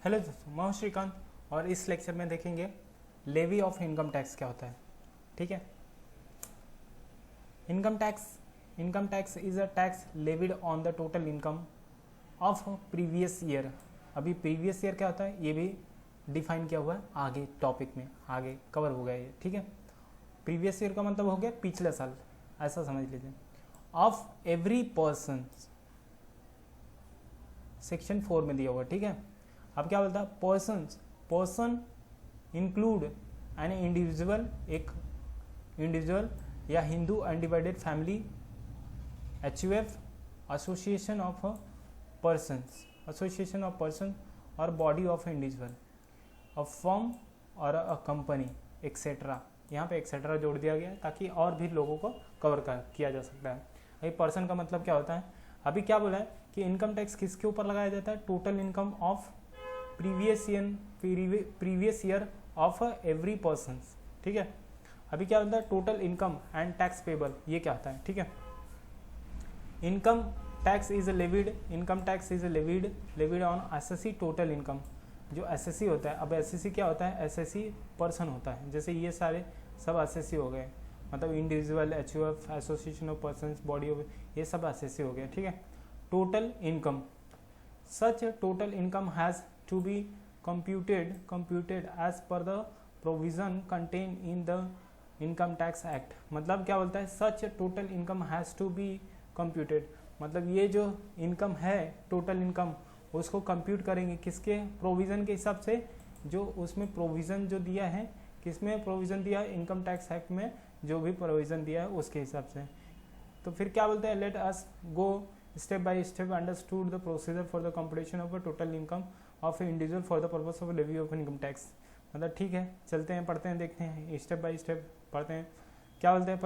Hello दोस्तों, मैं हूं श्रीकांत और इस लेक्चर में देखेंगे लेवी ऑफ इनकम टैक्स क्या होता है। ठीक है। Income tax is a tax levied on the total income of previous year. अभी प्रीवियस ईयर क्या होता है ये भी डिफाइन किया हुआ है, आगे टॉपिक में आगे कवर हो गया ये। ठीक है। प्रीवियस ईयर का मतलब हो गया पिछले साल, ऐसा समझ लीजिए। ऑफ एवरी पर्सन, सेक्शन 4 में दिया हुआ। ठीक है। अब क्या बोलता है, पर्सन इंक्लूड एन इंडिविजुअल, एक इंडिविजुअल या Hindu undivided family, HUF, association of person और body of individual, a firm और अ कंपनी एक्सेट्रा। यहाँ पे एक्सेट्रा जोड़ दिया गया है ताकि और भी लोगों को कवर किया जा सकता है। अभी पर्सन का मतलब क्या होता है, अभी क्या बोला है कि इनकम टैक्स किसके ऊपर लगाया जाता है, total income of previous year of every person. ठीक है। अभी क्या होता है, total income and tax payable, ये क्या होता है। ठीक है। Income tax is levied on SSC total income. जो एसएससी होता है, अब एसएससी क्या होता है, एसएससी पर्सन होता है। जैसे ये सारे सब एसएससी हो गए, मतलब individual, HUF, association of persons, body of, ये सब एसएससी हो गया। ठीक है। Total income, such total income has to be computed as per the provision contained in the income tax act। मतलब क्या बोलता है, such total income has to be computed, मतलब ये जो इनकम है टोटल इनकम उसको कंप्यूट करेंगे किसके, प्रोविज़न के हिसाब से, जो उसमें प्रोविज़न जो दिया है, किसमें प्रोविज़न दिया है, इनकम टैक्स एक्ट में जो भी प्रोविज़न दिया है उसके हिसाब से। तो फिर क्या बोलते हैं, let us go step by step understood the procedure for the computation of a total income of individual for the purpose of levy of income tax. मतलब ठीक है, चलते हैं, पढ़ते हैं, देखते हैं, स्टेप बाय स्टेप पढ़ते हैं। क्या बोलते हैं,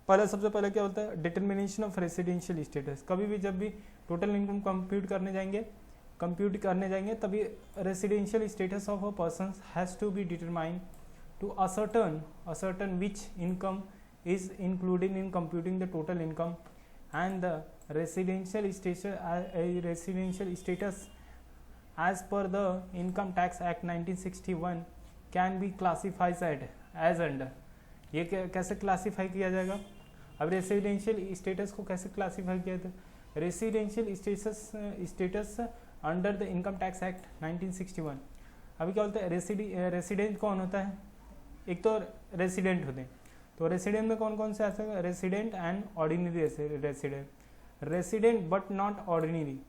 पहले सबसे पहले क्या होता है, डिटर्मिनेशन ऑफ रेसिडेंशियल स्टेटस। कभी भी जब भी टोटल इनकम कंप्यूट करने जाएंगे तभी residential status of a person has to be determine to ascertain which income is included in computing the total income and the residential status as per the Income Tax Act 1961 can be classified as under। ये कैसे classify किया जाएगा, अब residential status को कैसे classify किया जाता है, residential status under the income tax act 1961। अभी क्या बोलते हैं, रेसिडेंट कौन होता है, एक तो रेसिडेंट होते हैं, तो रेसिडेंट में कौन कौन से आते हैं, resident and ordinary resident but not ordinary.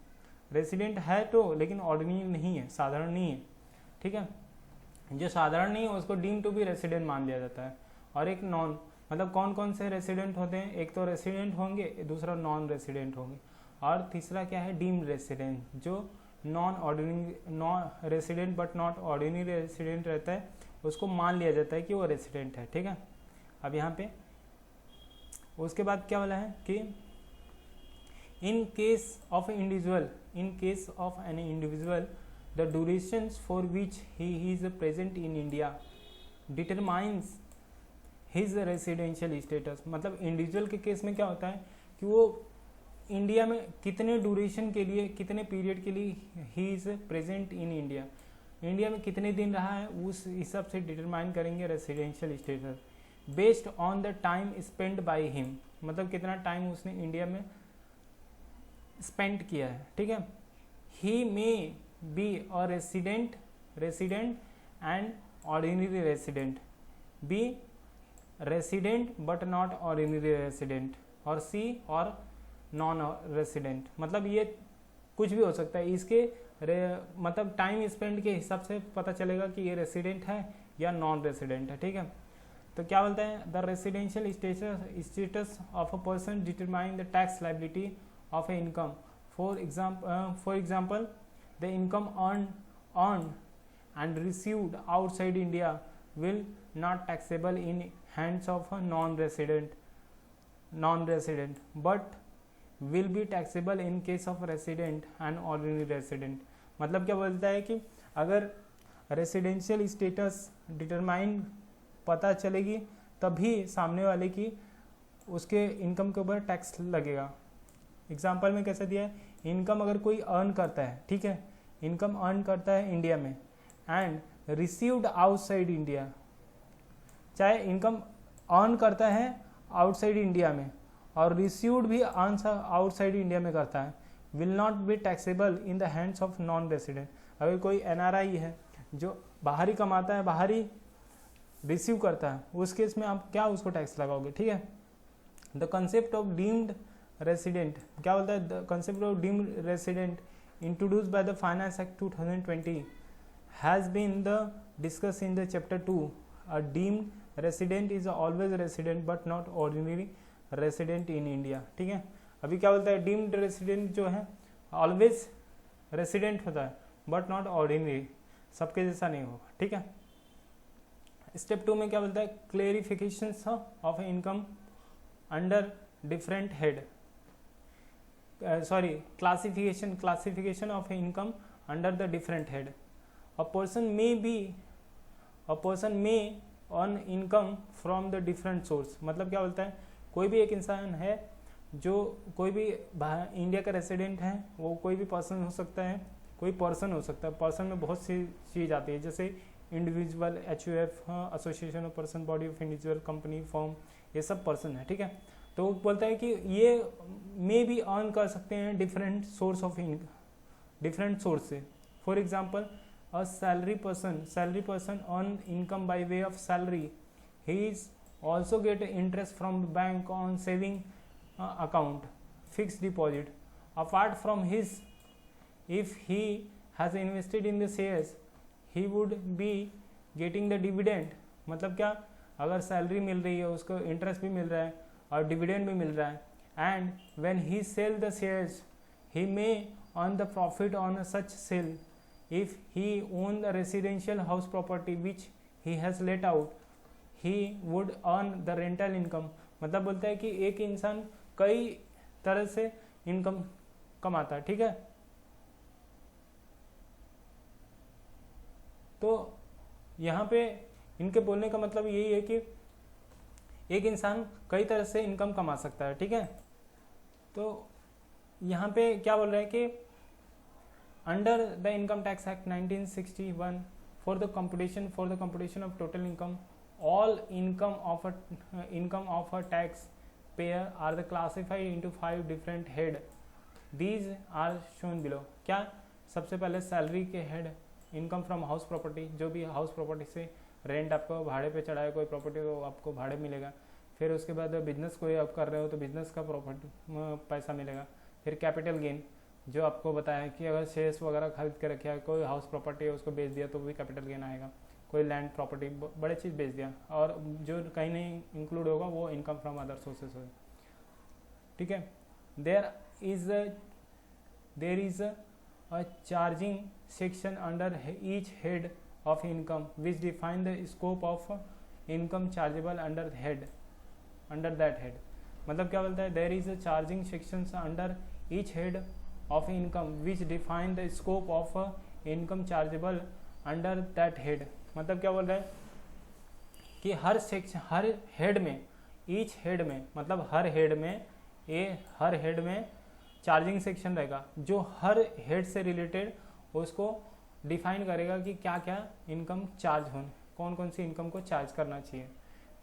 Resident है तो लेकिन ऑर्डिनरी नहीं है, साधारण नहीं है। ठीक है। जो साधारण नहीं है उसको डीम टू बी रेसिडेंट मान लिया जाता है। और एक नॉन, मतलब कौन कौन से रेसिडेंट होते हैं, एक तो रेसिडेंट होंगे, दूसरा नॉन रेसिडेंट होंगे, और तीसरा क्या है, डीम रेसिडेंट, जो non resident but not ordinary resident रहता है उसको मान लिया जाता है कि वो रेसिडेंट है। ठीक है। अब यहाँ पे उसके बाद क्या बोला है कि in case of an individual the durations for which he is present in India determines his residential status. मतलब इंडिविजुअल के केस में क्या होता है कि वो इंडिया में कितने ड्यूरेशन के लिए, कितने पीरियड के लिए he is present in India में कितने दिन रहा है, उस हिसाब से डिटरमाइन करेंगे residential status based on the time spend by him. मतलब कितना टाइम उसने इंडिया में स्पेंड किया है। ठीक है। He may be a resident and ordinary resident, B resident but not ordinary resident, और सी और नॉन रेसिडेंट। मतलब ये कुछ भी हो सकता है, इसके मतलब टाइम स्पेंड के हिसाब से पता चलेगा कि ये रेसिडेंट है या नॉन रेसिडेंट है। ठीक है। तो क्या बोलते हैं, the residential status of a person determine the tax liability of A income. For example the income earn and received outside India will not taxable in hands of a non resident but will be taxable in case of resident and ordinary resident. मतलब क्या बोलता है कि अगर residential status determine पता चलेगी तभी सामने वाले की उसके इनकम के ऊपर टैक्स लगेगा। एग्जाम्पल में कैसे दिया है, इनकम अगर कोई अर्न करता है, ठीक है, इनकम अर्न करता है इंडिया में एंड रिसीव्ड आउटसाइड इंडिया, चाहे इनकम अर्न करता है आउटसाइड इंडिया में और रिसीव्ड भी आउटसाइड इंडिया में करता है, will not be taxable in the hands of non resident. अगर कोई एनआरआई है जो बाहरी कमाता है, बाहरी रिसीव करता है, उस केस में आप क्या उसको टैक्स लगाओगे, ठीक है। The concept of deemed resident क्या बोलता है, the concept of deemed resident introduced by the finance act 2020 has been the discuss in the chapter 2। A deemed resident is always resident but not ordinary resident in India, ठीक है। अभी क्या बोलता है, deemed resident जो है always resident होता है बट नॉट ऑर्डिनरी, सबके जैसा नहीं होगा, ठीक है। स्टेप 2 में क्या बोलता है, clarification of income under different head, classification of income under the different head. A person may earn income from the different source, मतलब क्या बोलता है, कोई भी एक इंसान है जो कोई भी इंडिया का रेसिडेंट है, वो कोई भी पर्सन हो सकता है, कोई पर्सन हो सकता है, पर्सन में बहुत सी चीज़ आती है जैसे individual, HUF, association of person, body of individual, company, form, ये सब पर्सन है, ठीक है। तो वो बोलता है कि ये मे भी अर्न कर सकते हैं different source of income, different source से। For example a salary person earn income by way of salary, he is also get interest from bank on saving account, fixed deposit. Apart from his, if he has invested in the shares, he would be getting the dividend. मतलब क्या, अगर salary मिल रही है उसको interest भी मिल रहा है और डिविडेंड भी मिल रहा है, and when he sell the shares he may earn the profit on such sale. If he own the residential house property which he has let out, he would earn the rental income. मतलब बोलता है कि एक इंसान कई तरह से income कमाता है, ठीक है। तो यहाँ पे इनके बोलने का मतलब यही है कि एक इंसान कई तरह से इनकम कमा सकता है, ठीक है। तो यहाँ पे क्या बोल रहा है कि under the income tax act 1961 for the computation of total income, all income of a taxpayer are the classified into 5 different head. These are shown below. क्या, सबसे पहले सैलरी के head, income from house property, जो भी house property से rent आपको भाड़े पे चढ़ा है कोई प्रॉपर्टी तो आपको भाड़े मिलेगा। फिर उसके बाद बिजनेस कोई आप कर रहे हो तो बिजनेस का प्रॉपर्टी पैसा मिलेगा। फिर कैपिटल गेन, जो आपको बताया कि अगर शेयर्स वगैरह खरीद के रखे है, कोई हाउस प्रॉपर्टी है उसको बेच दिया तो भी कैपिटल गेन आएगा। कोई लैंड प्रॉपर्टी बड़े चीज़ बेच दिया और जो कहीं नहीं इंक्लूड होगा वो इनकम फ्रॉम अदर सोर्सेस होगा, ठीक है। There is a charging section under each head of income which define the scope of income chargeable under that head. मतलब क्या बोलता है, there is a charging section under each head of income which define the scope of income chargeable under that head. मतलब क्या बोल रहा है कि हर सेक्शन, हर हेड में, ईच हेड में, मतलब हर हेड में चार्जिंग सेक्शन रहेगा जो हर हेड से रिलेटेड उसको डिफाइन करेगा कि क्या क्या इनकम चार्ज हो, कौन कौन सी इनकम को चार्ज करना चाहिए।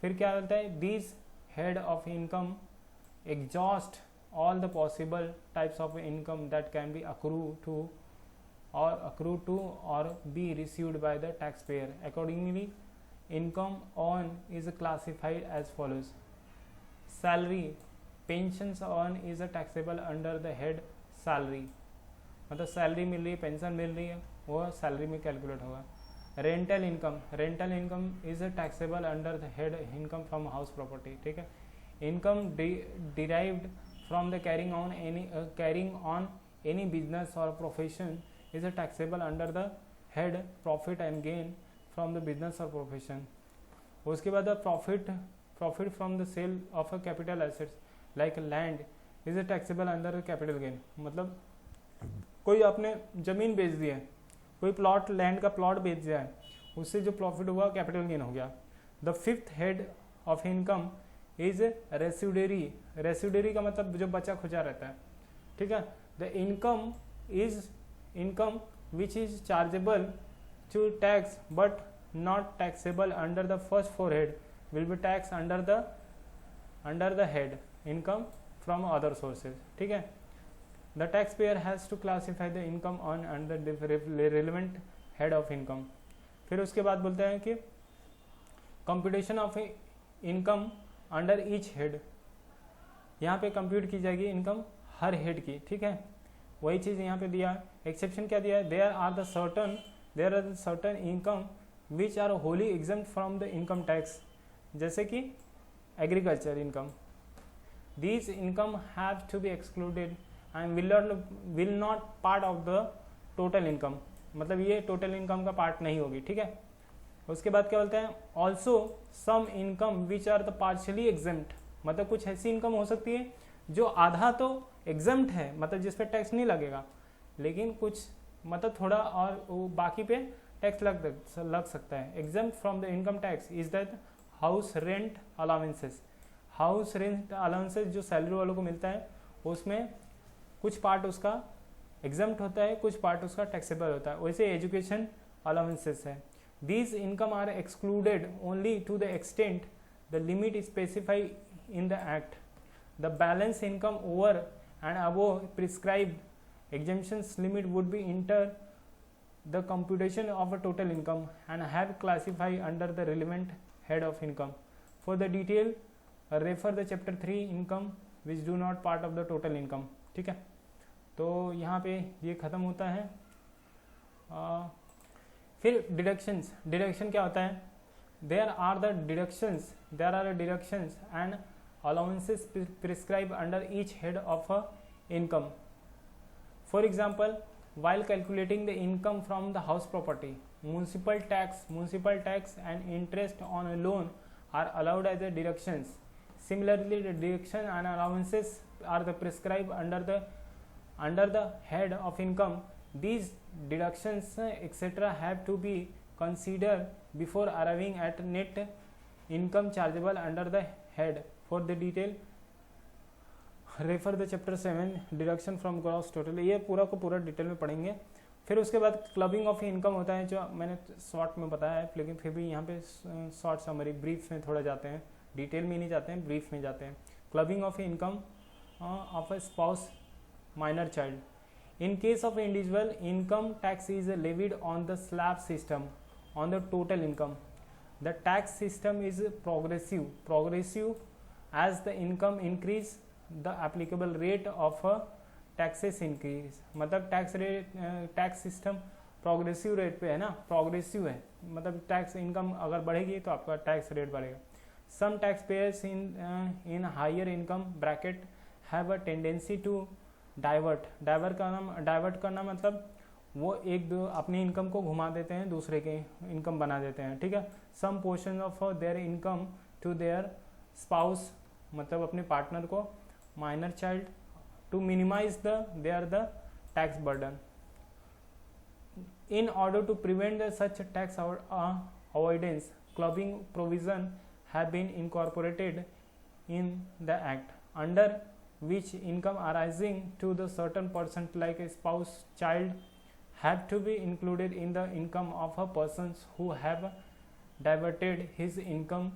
फिर क्या बोलता है, these head of income exhaust all the possible types of income that can be accrue to or be received by the taxpayer. Accordingly, income earned is classified as follows. Salary, pensions earned is taxable under the head salary. मतलब salary मिल रही है, pension मिल रही है, वो salary में calculate होगा। Rental income is taxable under the head income from house property, ठीक है। Income derived from the carrying on any business और profession is taxable under the head profit and gain from the business or profession. उसके बाद profit from the sale of a capital assets like land is taxable under the capital gain. मतलब कोई आपने जमीन बेच दी है, कोई प्लॉट, लैंड का प्लॉट बेच दिया है, उससे जो प्रॉफिट हुआ कैपिटल गेन हो गया। The fifth head of income is residuary का मतलब जो बचा खुचा रहता है, ठीक है। The income which is chargeable to tax but not taxable under the first four head will be taxed under the head income from other sources. ठीक है, the taxpayer has to classify the income on under the relevant head of income. फिर उसके बाद बोलते हैं कि computation of income under each head, यहाँ पे कंप्यूट की जाएगी इनकम हर हेड की. ठीक है, वही चीज़ यहाँ पे दिया. एक्सेप्शन क्या दिया है, there are the certain income which are wholly exempt from the income tax, जैसे कि agriculture income. These income have to be excluded and will not part of the total income, मतलब ये टोटल इनकम का part नहीं होगी. ठीक है, उसके बाद क्या बोलते हैं, also some income which are the partially exempt, मतलब कुछ ऐसी इनकम हो सकती है जो आधा तो एग्जम्प्ट है, मतलब जिस पे टैक्स नहीं लगेगा, लेकिन कुछ मतलब थोड़ा और वो बाकी पे टैक्स लग सकता है. Exempt from the income tax is that house rent allowances. House rent allowances जो सैलरी वालों को मिलता है उसमें कुछ पार्ट उसका एग्जम्प्ट होता है, कुछ पार्ट उसका टैक्सेबल होता है. वैसे एजुकेशन अलाउंसेस है. These income are excluded only to the extent the limit specified in the act. The balance income over and above prescribed exemptions limit would be enter the computation of a total income and have classified under the relevant head of income. For the detail refer the chapter 3 income which do not part of the total income. ठीक है, तो यहाँ पे ये ख़त्म होता है. फिर डिडक्शंस. डिडक्शन क्या होता है, there are deductions and allowances prescribed under each head of a income. For example, while calculating the income from the house property, municipal tax and interest on a loan are allowed as a deductions. Similarly, the deduction and allowances are the prescribed under the head of income. These deductions etc. have to be considered before arriving at net income chargeable under the head. For the detail refer the chapter 7 deduction from gross total. ये पूरा को पूरा detail में पढ़ेंगे. फिर उसके बाद clubbing of income होता है जो मैंने शॉर्ट में बताया है, लेकिन फिर भी यहाँ पे शॉर्ट समरी ब्रीफ में थोड़ा जाते हैं, डिटेल में नहीं जाते हैं, ब्रीफ में जाते हैं. Clubbing of income of a spouse minor child. In case of individual, income tax is levied on the slab system on the total income. The tax system is progressive as the income increase, the applicable rate of taxes increase. मतलब tax system progressive rate पे है ना, progressive है, मतलब tax income अगर बढ़ेगी तो आपका टैक्स रेट बढ़ेगा. Some taxpayers in higher income bracket have a tendency to divert करना मतलब वो एक दो अपनी इनकम को घुमा देते हैं, दूसरे के इनकम बना देते हैं. ठीक है, some portion of their income to their spouse, मतलब अपने पार्टनर को, minor child, to minimize the tax burden. In order to prevent such tax avoidance, clubbing provision have been incorporated in the act, under which income arising to the certain person like a spouse, child have to be included in the income of a persons who have diverted his income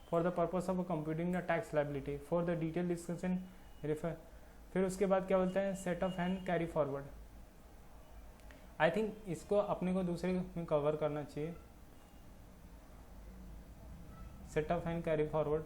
for the purpose of computing the tax liability. For the detailed discussion refer. फिर उसके बाद क्या बोलते हैं, set of and carry forward. I think इसको अपने को दूसरे में कवर करना चाहिए. Set of and carry forward